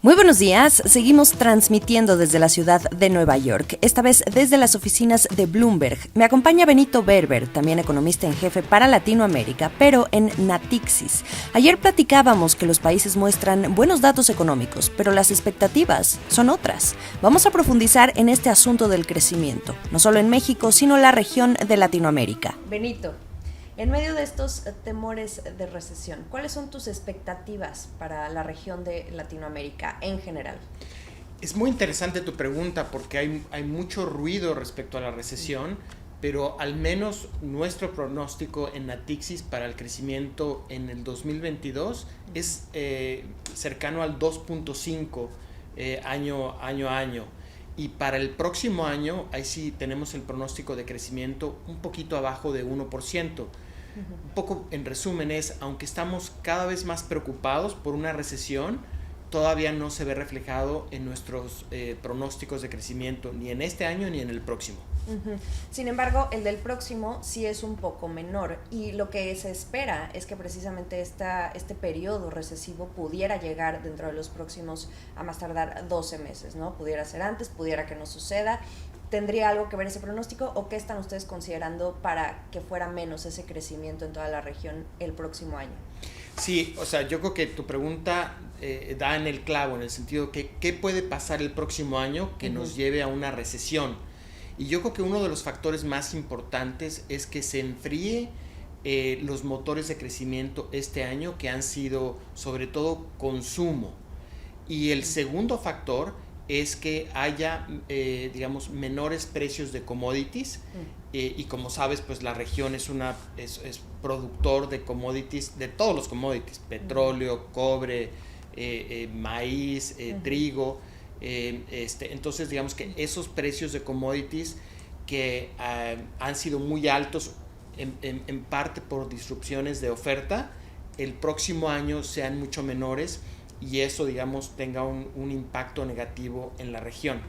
Muy buenos días, seguimos transmitiendo desde la ciudad de Nueva York, esta vez desde las oficinas de Bloomberg. Me acompaña Benito Berber, también economista en jefe para Latinoamérica, pero en Natixis. Ayer platicábamos que los países muestran buenos datos económicos, pero las expectativas son otras. Vamos a profundizar en este asunto del crecimiento, no solo en México, sino en la región de Latinoamérica. Benito, en medio de estos temores de recesión, ¿cuáles son tus expectativas para la región de Latinoamérica en general? Es muy interesante tu pregunta porque hay mucho ruido respecto a la recesión, pero al menos nuestro pronóstico en Natixis para el crecimiento en el 2022 es cercano al 2.5 año a año. Y para el próximo año, ahí sí tenemos el pronóstico de crecimiento un poquito abajo de 1%. Un poco en resumen es, aunque estamos cada vez más preocupados por una recesión, todavía no se ve reflejado en nuestros pronósticos de crecimiento, ni en este año ni en el próximo. Sin embargo, el del próximo sí es un poco menor y lo que se espera es que precisamente este periodo recesivo pudiera llegar dentro de los próximos, a más tardar 12 meses, ¿no? Pudiera ser antes, pudiera que no suceda. ¿Tendría algo que ver ese pronóstico o qué están ustedes considerando para que fuera menos ese crecimiento en toda la región el próximo año? Sí, o sea, yo creo que tu pregunta da en el clavo, en el sentido que ¿qué puede pasar el próximo año que nos lleve a una recesión? Y yo creo que uno de los factores más importantes es que se enfríe los motores de crecimiento este año, que han sido sobre todo consumo. Y el segundo factor es que haya, digamos, menores precios de commodities. Y como sabes, pues la región es productor de commodities, de todos los commodities, petróleo, cobre, maíz, trigo. Entonces, digamos que esos precios de commodities que han sido muy altos, en parte por disrupciones de oferta, el próximo año sean mucho menores y eso, digamos, tenga un impacto negativo en la región.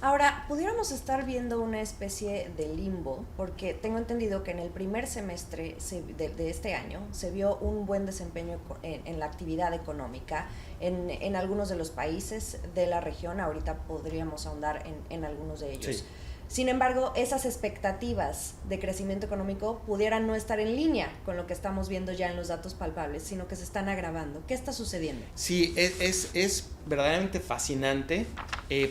Ahora, pudiéramos estar viendo una especie de limbo, porque tengo entendido que en el primer semestre de este año se vio un buen desempeño en la actividad económica en algunos de los países de la región. Ahorita podríamos ahondar en algunos de ellos. Sí. Sin embargo, esas expectativas de crecimiento económico pudieran no estar en línea con lo que estamos viendo ya en los datos palpables, sino que se están agravando. ¿Qué está sucediendo? Sí, es verdaderamente fascinante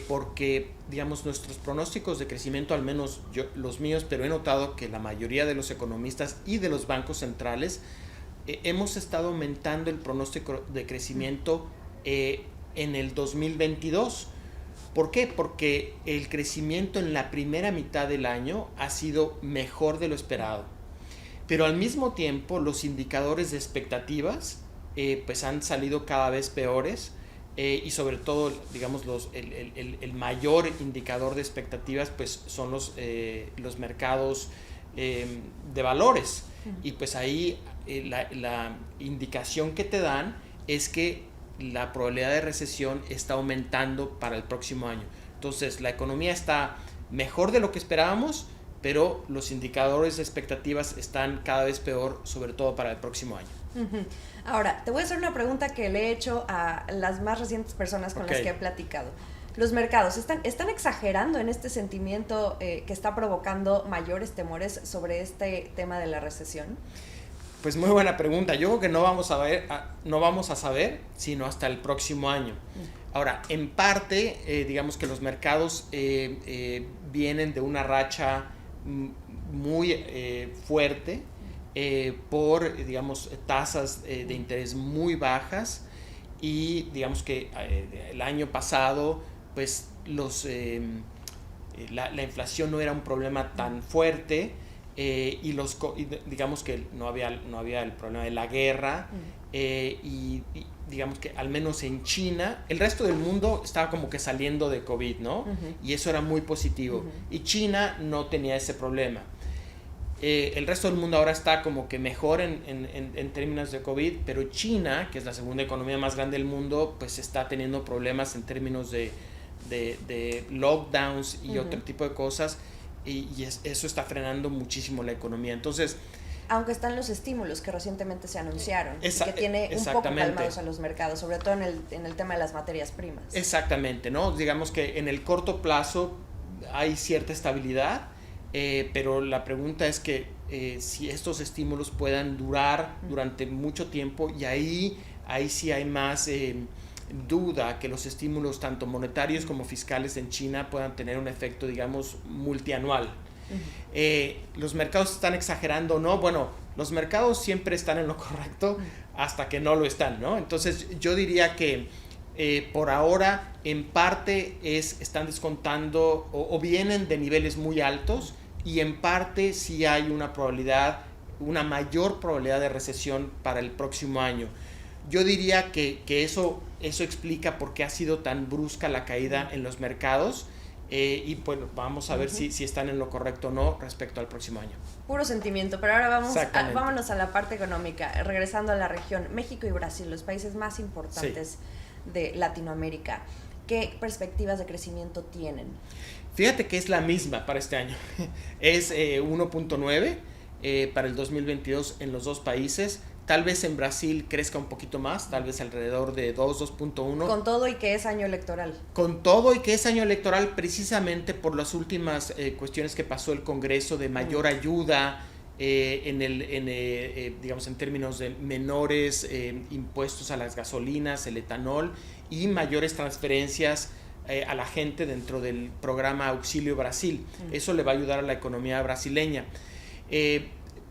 porque, digamos, nuestros pronósticos de crecimiento, al menos los míos, pero he notado que la mayoría de los economistas y de los bancos centrales hemos estado aumentando el pronóstico de crecimiento en el 2022. ¿Por qué? Porque el crecimiento en la primera mitad del año ha sido mejor de lo esperado. Pero al mismo tiempo los indicadores de expectativas pues han salido cada vez peores y sobre todo, digamos, el mayor indicador de expectativas pues son los mercados de valores. Y pues ahí la indicación que te dan es que la probabilidad de recesión está aumentando para el próximo año. Entonces, la economía está mejor de lo que esperábamos, pero los indicadores de expectativas están cada vez peor, sobre todo para el próximo año. Ahora, te voy a hacer una pregunta que le he hecho a las más recientes personas con las que he platicado. Los mercados están exagerando en este sentimiento que está provocando mayores temores sobre este tema de la recesión. Pues muy buena pregunta. Yo creo que no vamos a saber sino hasta el próximo año. Ahora, en parte, digamos que los mercados vienen de una racha muy fuerte por, digamos, tasas de interés muy bajas y, digamos que el año pasado, pues la inflación no era un problema tan fuerte. Y digamos que no había el problema de la guerra y digamos que al menos en China, el resto del mundo estaba como que saliendo de COVID, ¿no? Y eso era muy positivo. Y China no tenía ese problema. El resto del mundo ahora está como que mejor en términos de COVID, pero China, que es la segunda economía más grande del mundo, pues está teniendo problemas en términos de lockdowns y otro tipo de cosas. Y eso está frenando muchísimo la economía. Entonces, Aunque están los estímulos que recientemente se anunciaron y que tiene un poco Exactamente. calmados a los mercados, sobre todo en el tema de las materias primas. Exactamente, ¿no? Digamos que en el corto plazo hay cierta estabilidad, pero la pregunta es que si estos estímulos puedan durar durante mucho tiempo, y ahí sí hay más duda que los estímulos tanto monetarios como fiscales en China puedan tener un efecto, digamos, multianual. Los mercados están exagerando o no. Bueno, los mercados siempre están en lo correcto hasta que no lo están, ¿no? Entonces yo diría que por ahora en parte están descontando o vienen de niveles muy altos, y en parte sí hay una mayor probabilidad de recesión para el próximo año. Yo diría que eso explica por qué ha sido tan brusca la caída en los mercados. Y bueno, vamos a ver si están en lo correcto o no respecto al próximo año. Puro sentimiento, pero ahora vámonos a la parte económica. Regresando a la región, México y Brasil, los países más importantes de Latinoamérica, ¿qué perspectivas de crecimiento tienen? Fíjate que es la misma para este año. Es 1.9 para el 2022 en los dos países. Tal vez en Brasil crezca un poquito más, tal vez alrededor de 2.1. Con todo y que es año electoral. Con todo y que es año electoral, precisamente por las últimas cuestiones que pasó el Congreso de mayor ayuda, digamos, en términos de menores impuestos a las gasolinas, el etanol, y mayores transferencias a la gente dentro del programa Auxilio Brasil. Eso le va a ayudar a la economía brasileña.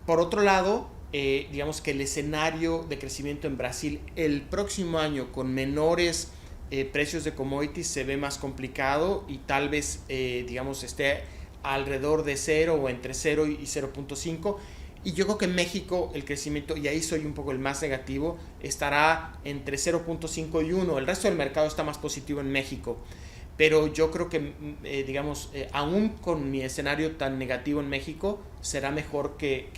Por otro lado, digamos que el escenario de crecimiento en Brasil el próximo año con menores precios de commodities se ve más complicado, y tal vez digamos esté alrededor de 0 o entre 0 y 0.5. Y yo creo que en México el crecimiento, y ahí soy un poco el más negativo, estará entre 0.5 y 1. El resto del mercado está más positivo en México. Pero yo creo que, digamos, aún con mi escenario tan negativo en México, será mejor que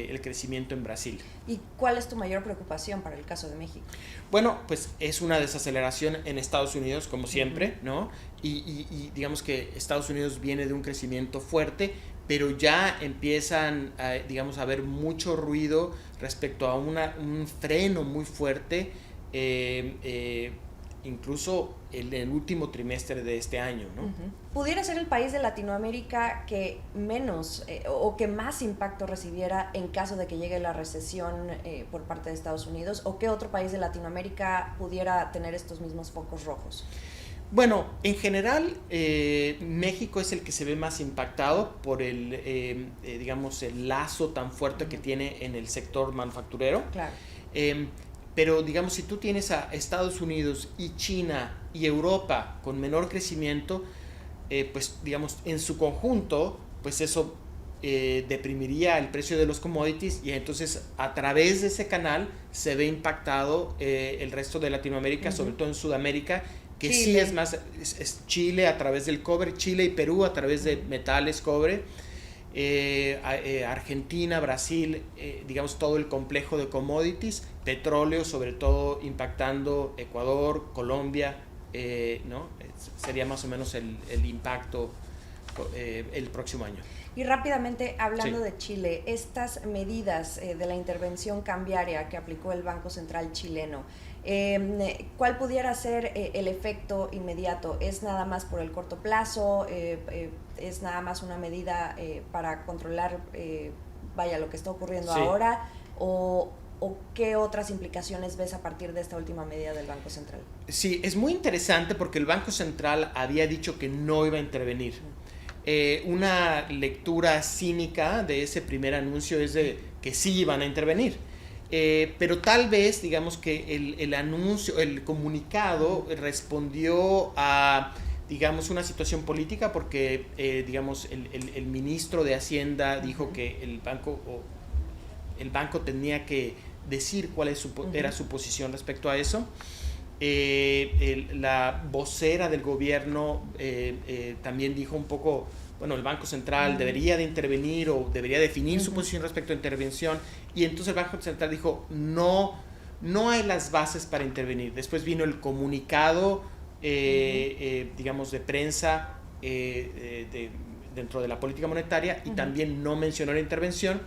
el crecimiento en Brasil. ¿Y cuál es tu mayor preocupación para el caso de México? Bueno, pues es una desaceleración en Estados Unidos, como siempre, ¿no? Y digamos que Estados Unidos viene de un crecimiento fuerte, pero ya empiezan, digamos, a haber mucho ruido respecto a un freno muy fuerte, incluso en el último trimestre de este año, ¿no? ¿Pudiera ser el país de Latinoamérica que menos o que más impacto recibiera en caso de que llegue la recesión por parte de Estados Unidos? ¿O qué otro país de Latinoamérica pudiera tener estos mismos focos rojos? Bueno, en general, México es el que se ve más impactado por digamos, el lazo tan fuerte que tiene en el sector manufacturero. Claro. Pero digamos, si tú tienes a Estados Unidos y China y Europa con menor crecimiento, pues digamos, en su conjunto, pues eso deprimiría el precio de los commodities, y entonces a través de ese canal se ve impactado el resto de Latinoamérica, sobre todo en Sudamérica, que Chile. Sí es más, es Chile a través del cobre, Chile y Perú a través de metales, cobre. Argentina, Brasil, digamos todo el complejo de commodities, petróleo sobre todo impactando Ecuador, Colombia, ¿no? Sería más o menos el impacto el próximo año. Y rápidamente, hablando de Chile, estas medidas de la intervención cambiaria que aplicó el Banco Central chileno, ¿cuál pudiera ser el efecto inmediato? ¿Es nada más por el corto plazo? ¿Es nada más una medida para controlar lo que está ocurriendo ahora? ¿O qué otras implicaciones ves a partir de esta última medida del Banco Central? Sí, es muy interesante porque el Banco Central había dicho que no iba a intervenir. Una lectura cínica de ese primer anuncio es de que sí iban a intervenir. Pero tal vez, digamos que el anuncio, el comunicado respondió a, digamos, una situación política, porque, digamos, el ministro de Hacienda dijo que el banco tenía que decir cuál era su posición respecto a eso. La vocera del gobierno también dijo un poco, bueno, el Banco Central debería de intervenir o debería definir su posición respecto a intervención, y entonces el Banco Central dijo no hay las bases para intervenir. Después vino el comunicado digamos de prensa dentro de la política monetaria, y también no mencionó la intervención.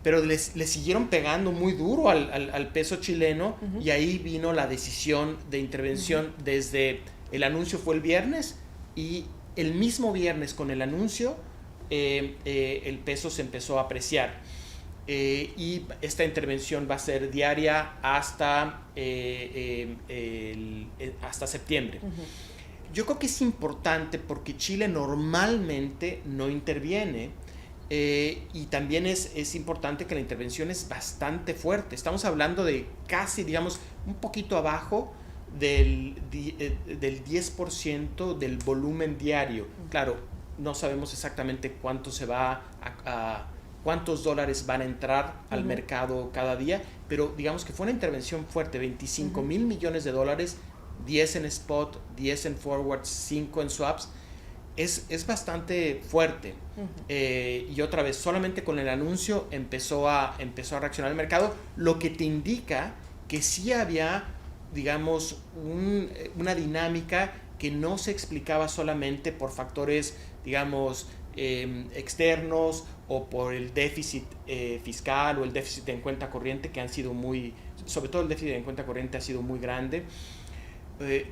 pero le siguieron pegando muy duro al peso chileno, y ahí vino la decisión de intervención. Desde el anuncio fue el viernes, y el mismo viernes con el anuncio el peso se empezó a apreciar. Y esta intervención va a ser diaria hasta septiembre. Yo creo que es importante porque Chile normalmente no interviene, y también es importante que la intervención es bastante fuerte. Estamos hablando de casi, digamos, un poquito abajo del 10% del volumen diario. Claro, no sabemos exactamente cuánto se va cuántos dólares van a entrar al mercado cada día, pero digamos que fue una intervención fuerte, 25 mil millones de dólares, 10 en spot, 10 en forwards, 5 en swaps. Es bastante fuerte. Y otra vez, solamente con el anuncio empezó a reaccionar el mercado, lo que te indica que sí había, digamos, una dinámica que no se explicaba solamente por factores, digamos, externos, o por el déficit fiscal o el déficit en cuenta corriente, que han sido sobre todo el déficit en cuenta corriente ha sido muy grande.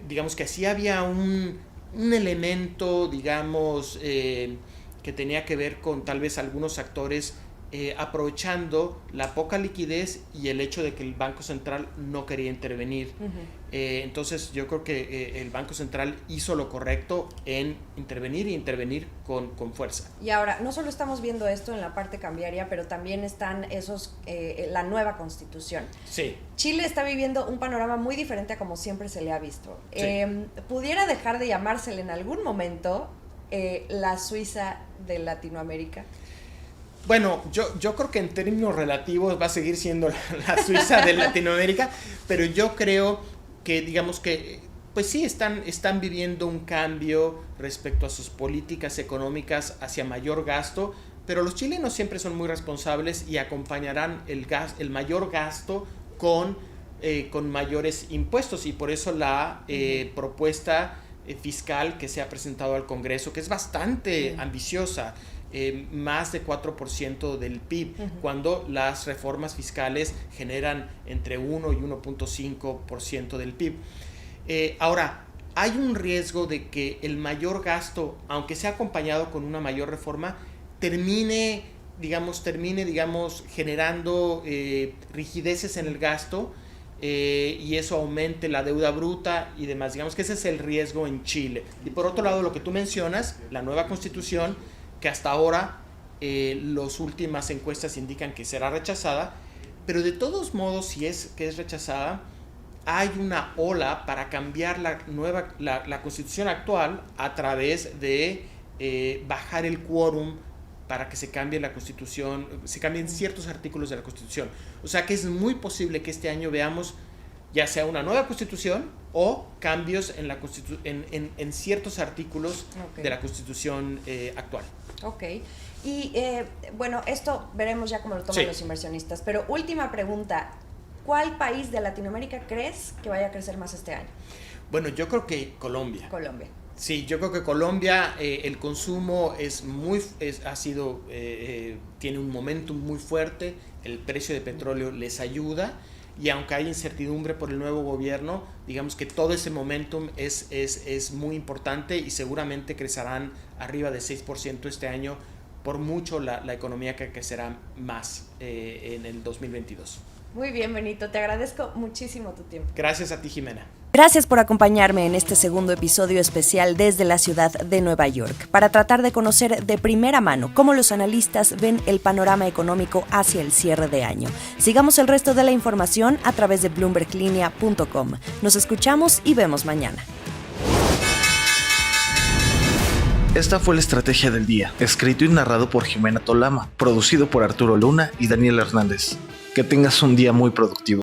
Digamos que sí había un elemento, digamos, que tenía que ver con tal vez algunos actores aprovechando la poca liquidez y el hecho de que el Banco Central no quería intervenir. Entonces yo creo que el Banco Central hizo lo correcto en intervenir con fuerza. Y ahora, no solo estamos viendo esto en la parte cambiaria, pero también están la nueva Constitución. Sí. Chile está viviendo un panorama muy diferente a como siempre se le ha visto. Sí. ¿Pudiera dejar de llamársele en algún momento la Suiza de Latinoamérica? Bueno, yo creo que en términos relativos va a seguir siendo la Suiza de Latinoamérica, pero yo creo que, digamos que, pues sí, están viviendo un cambio respecto a sus políticas económicas hacia mayor gasto, pero los chilenos siempre son muy responsables y acompañarán el mayor gasto con mayores impuestos, y por eso la propuesta fiscal que se ha presentado al Congreso, que es bastante ambiciosa, más de 4% del PIB, cuando las reformas fiscales generan entre 1 y 1.5% del PIB. Ahora, hay un riesgo de que el mayor gasto, aunque sea acompañado con una mayor reforma, termine generando rigideces en el gasto, y eso aumente la deuda bruta y demás. Digamos que ese es el riesgo en Chile. Y por otro lado, lo que tú mencionas, la nueva Constitución, que hasta ahora las últimas encuestas indican que será rechazada, pero de todos modos, si es rechazada, hay una ola para cambiar la Constitución actual a través de bajar el quórum para que se cambie la Constitución, se cambien ciertos artículos de la Constitución. O sea que es muy posible que este año veamos ya sea una nueva Constitución o cambios en ciertos artículos de la Constitución actual. Ok. Y bueno, esto veremos ya cómo lo toman los inversionistas. Pero última pregunta, ¿cuál país de Latinoamérica crees que vaya a crecer más este año? Bueno, yo creo que Colombia. Colombia. Sí, yo creo que Colombia, el consumo tiene un momentum muy fuerte, el precio de petróleo les ayuda, y aunque hay incertidumbre por el nuevo gobierno, digamos que todo ese momentum es muy importante, y seguramente crecerán arriba de 6% este año, por mucho la economía que crecerá más en el 2022. Muy bien, Benito, te agradezco muchísimo tu tiempo. Gracias a ti, Jimena. Gracias por acompañarme en este segundo episodio especial desde la ciudad de Nueva York, para tratar de conocer de primera mano cómo los analistas ven el panorama económico hacia el cierre de año. Sigamos el resto de la información a través de bloomberglinea.com. Nos escuchamos y vemos mañana. Esta fue la Estrategia del Día, escrito y narrado por Jimena Tolama, producido por Arturo Luna y Daniel Hernández. Que tengas un día muy productivo.